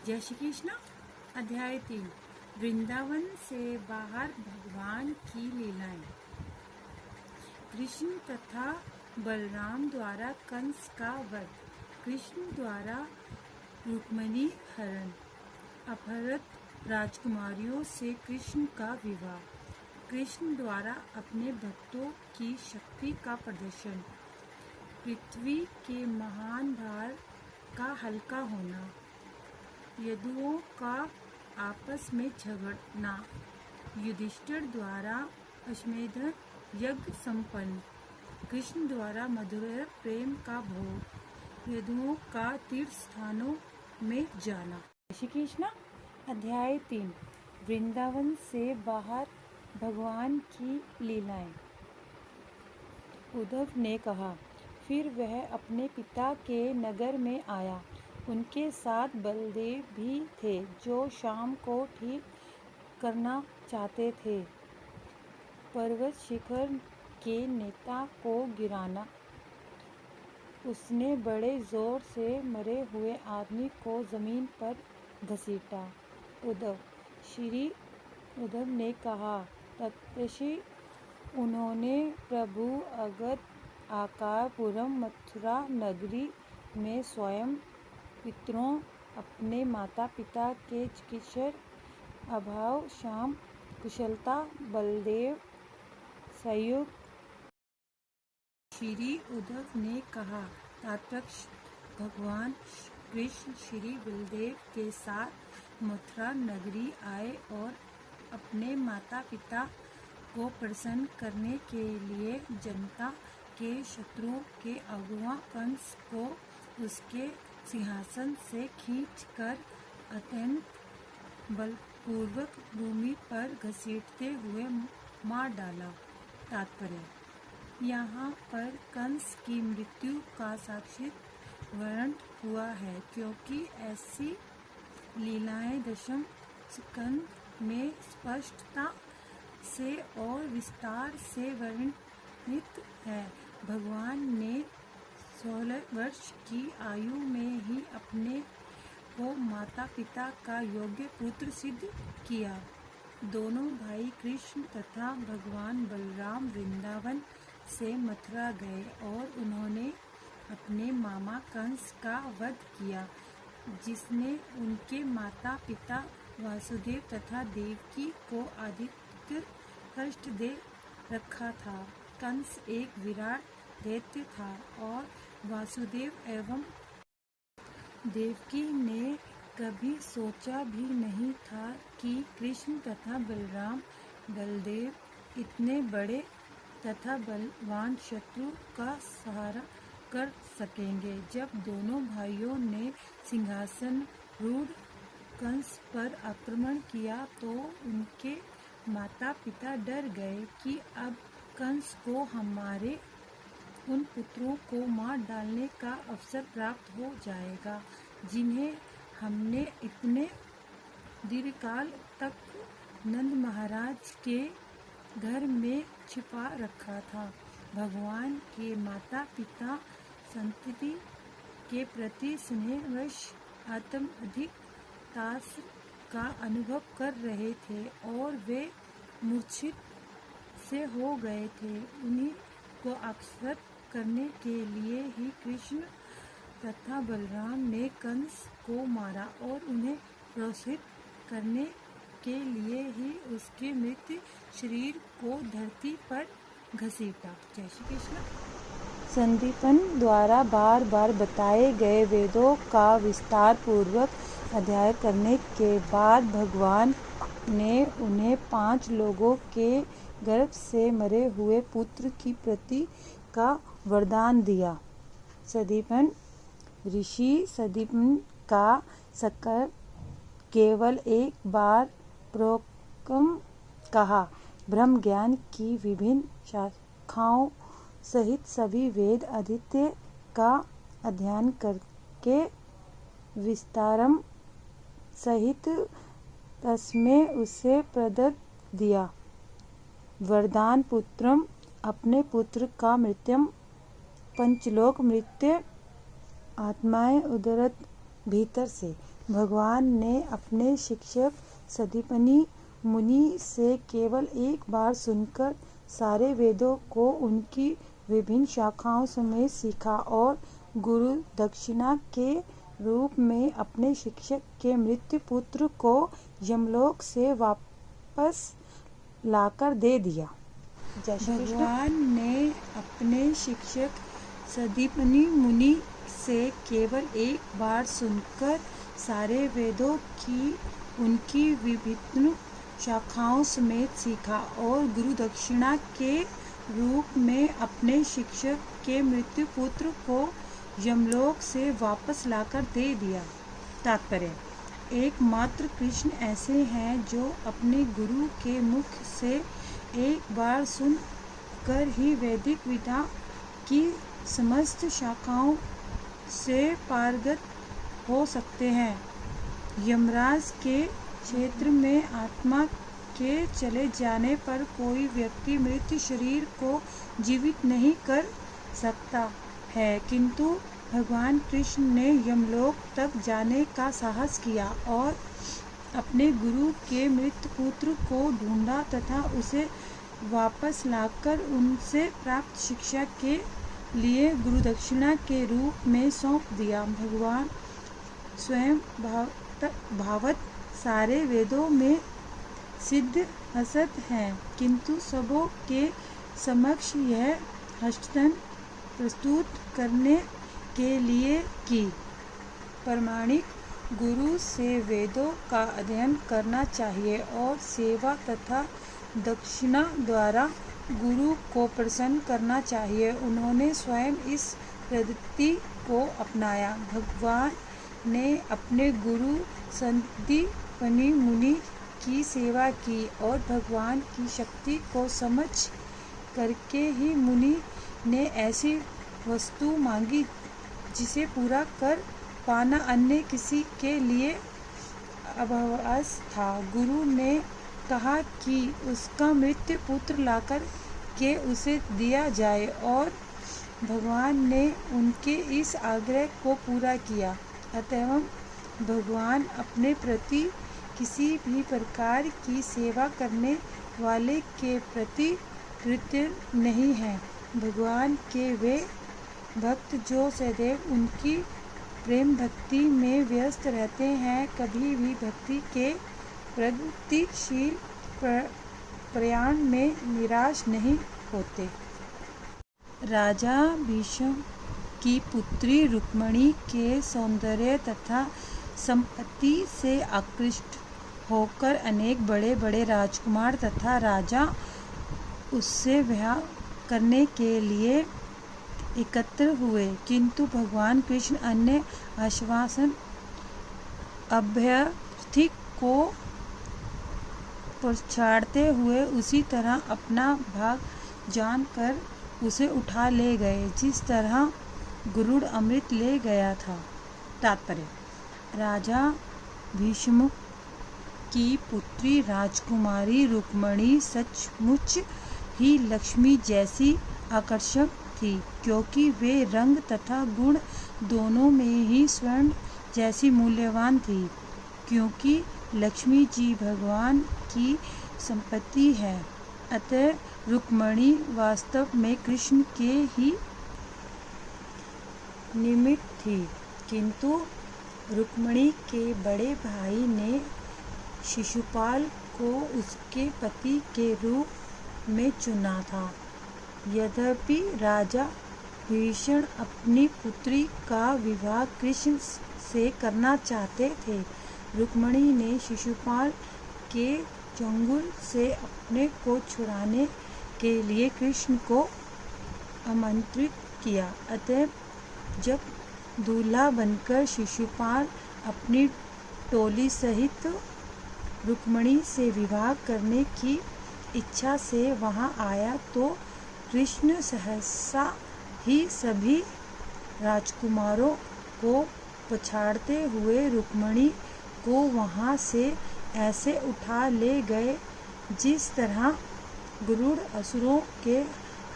जय श्री कृष्ण। अध्याय 3। वृंदावन से बाहर भगवान की लीलाएं। कृष्ण तथा बलराम द्वारा कंस का वध। कृष्ण द्वारा रुक्मिणी हरण। अपहृत राजकुमारियों से कृष्ण का विवाह। कृष्ण द्वारा अपने भक्तों की शक्ति का प्रदर्शन। पृथ्वी के महान भार का हल्का होना। यदुओं का आपस में झगड़ना। युधिष्ठिर द्वारा अश्वमेध यज्ञ संपन्न। कृष्ण द्वारा मधुर प्रेम का भोग। यदुओं का तीर्थ स्थानों में जाना। श्री कृष्ण। अध्याय 3। वृंदावन से बाहर भगवान की लीलाएं। उद्धव ने कहा। फिर वह अपने पिता के नगर में आया। उनके साथ बलदेव भी थे, जो शाम को ठीक करना चाहते थे। पर्वत शिखर के नेता को गिराना। उसने बड़े जोर से मरे हुए आदमी को जमीन पर घसीटा। श्री उद्धव ने कहा। तत्पश्चात उन्होंने प्रभु अगत आकारपुरम मथुरा नगरी में स्वयं पितरों, अपने माता पिता के चिकित्सक अभाव, श्याम कुशलता, बलदेव संयुक्त। श्री उद्धव ने कहा। तत्पश्चात भगवान कृष्ण श्री बलदेव के साथ मथुरा नगरी आए और अपने माता पिता को प्रसन्न करने के लिए जनता के शत्रुओं के अगुआ कंस को उसके सिंहासन से खींचकर अत्यंत बलपूर्वक भूमि पर घसीटते हुए मार डाला। तात्पर्य। यहाँ पर कंस की मृत्यु का साक्षात वर्णन हुआ है, क्योंकि ऐसी लीलाएं दशम स्कंद में स्पष्टता से और विस्तार से वर्णित है। भगवान ने 16 वर्ष की आयु में ही अपने को माता पिता का योग्य पुत्र सिद्ध किया। दोनों भाई कृष्ण तथा भगवान बलराम वृंदावन से मथुरा गए और उन्होंने अपने मामा कंस का वध किया, जिसने उनके माता पिता वासुदेव तथा देवकी को अधिक कष्ट दे रखा था। कंस एक विराट दैत्य था और वासुदेव एवं देवकी ने कभी सोचा भी नहीं था कि कृष्ण तथा बलदेव इतने बड़े तथा बलवान शत्रु का सहारा कर सकेंगे। जब दोनों भाइयों ने सिंहासन रूढ़ कंस पर आक्रमण किया तो उनके माता पिता डर गए कि अब कंस को हमारे उन पुत्रों को मार डालने का अवसर प्राप्त हो जाएगा, जिन्हें हमने इतने दीर्घकाल तक नंद महाराज के घर में छिपा रखा था। भगवान के माता पिता संतति के प्रति स्नेहवश अधिक तास का अनुभव कर रहे थे और वे मूर्छित से हो गए थे। उन्हीं को आश्वस्त करने के लिए ही कृष्ण तथा बलराम ने कंस को मारा और उन्हें प्रोत्साहित करने के लिए ही उसके मृत शरीर को धरती पर घसीटा। जय श्री कृष्ण। संदीपन द्वारा बार बार बताए गए वेदों का विस्तार पूर्वक अध्ययन करने के बाद भगवान ने उन्हें 5 लोगों के गर्भ से मरे हुए पुत्र की प्राप्ति का वरदान दिया। संदीपन ऋषि संदीपन का संस्कार केवल एक बार प्रोक्तम कहा। ब्रह्म ज्ञान की विभिन्न शाखाओं सहित सभी वेद अद्वितीय का अध्ययन करके विस्तारम सहित तस्में उसे प्रदत्त दिया। वरदान पुत्रम अपने पुत्र का मृत्यु पंचलोक मृत्यु आत्माएं उदरत भीतर से। भगवान ने अपने शिक्षक सदीपनी मुनि से केवल एक बार सुनकर सारे वेदों को उनकी विभिन्न शाखाओं समेत सीखा और गुरु दक्षिणा के रूप में अपने शिक्षक के मृत्यु पुत्र को यमलोक से वापस लाकर दे दिया। भगवान ने अपने शिक्षक सदीपनी मुनि से केवल एक बार सुनकर सारे वेदों की उनकी विभिन्न शाखाओं समेत सीखा और गुरु दक्षिणा के रूप में अपने शिक्षक के मृत्यु पुत्र को यमलोक से वापस लाकर दे दिया। तात्पर्य: एकमात्र कृष्ण ऐसे हैं जो अपने गुरु के मुख से एक बार सुन कर ही वैदिक विद्या की समस्त शाखाओं से पारंगत हो सकते हैं। यमराज के क्षेत्र में आत्मा के चले जाने पर कोई व्यक्ति मृत शरीर को जीवित नहीं कर सकता है, किंतु भगवान कृष्ण ने यमलोक तक जाने का साहस किया और अपने गुरु के मृत पुत्र को ढूंढा तथा उसे वापस लाकर उनसे प्राप्त शिक्षा के लिए गुरु दक्षिणा के रूप में सौंप दिया। भगवान स्वयं भावत सारे वेदों में सिद्ध असत हैं, किंतु सबों के समक्ष यह हस्तन प्रस्तुत करने के लिए कि प्रामाणिक गुरु से वेदों का अध्ययन करना चाहिए और सेवा तथा दक्षिणा द्वारा गुरु को प्रसन्न करना चाहिए। उन्होंने स्वयं इस पद्धति को अपनाया। भगवान ने अपने गुरु संदीपनी मुनि की सेवा की और भगवान की शक्ति को समझ करके ही मुनि ने ऐसी वस्तु मांगी जिसे पूरा कर पाना अन्य किसी के लिए अभावस था। गुरु ने कहा कि उसका मृत्यु पुत्र लाकर के उसे दिया जाए और भगवान ने उनके इस आग्रह को पूरा किया। अतएव भगवान अपने प्रति किसी भी प्रकार की सेवा करने वाले के प्रति कृत्य नहीं है। भगवान के वे भक्त जो सदैव उनकी प्रेम भक्ति में व्यस्त रहते हैं, कभी भी भक्ति के प्रगतिशील प्रयाण में निराश नहीं होते। राजा भीष्म की पुत्री रुक्मिणी के सौंदर्य तथा संपत्ति से आकृष्ट होकर अनेक बड़े बड़े राजकुमार तथा राजा उससे विवाह करने के लिए एकत्र हुए, किंतु भगवान कृष्ण अन्य आश्वासन अभ्यर्थी को पछाड़ते हुए उसी तरह अपना भाग जानकर उसे उठा ले गए जिस तरह गरुड़ अमृत ले गया था। तात्पर्य: राजा भीष्म की पुत्री राजकुमारी रुक्मिणी सचमुच ही लक्ष्मी जैसी आकर्षक थी, क्योंकि वे रंग तथा गुण दोनों में ही स्वर्ण जैसी मूल्यवान थी। क्योंकि लक्ष्मी जी भगवान की संपत्ति है, अतः रुक्मिणी वास्तव में कृष्ण के ही निमित्त थी, किंतु रुक्मिणी के बड़े भाई ने शिशुपाल को उसके पति के रूप में चुना था। यद्यपि राजा भीष्म अपनी पुत्री का विवाह कृष्ण से करना चाहते थे, रुक्मिणी ने शिशुपाल के चंगुल से अपने को छुड़ाने के लिए कृष्ण को आमंत्रित किया। अतः जब दूल्हा बनकर शिशुपाल अपनी टोली सहित रुक्मिणी से विवाह करने की इच्छा से वहां आया, तो कृष्ण सहसा ही सभी राजकुमारों को पछाड़ते हुए रुक्मिणी को वहां से ऐसे उठा ले गए जिस तरह गरुड़ असुरों के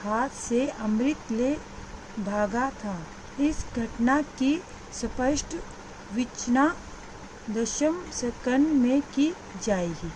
हाथ से अमृत ले भागा था। इस घटना की स्पष्ट विचना 10 सेकंड में की जाएगी।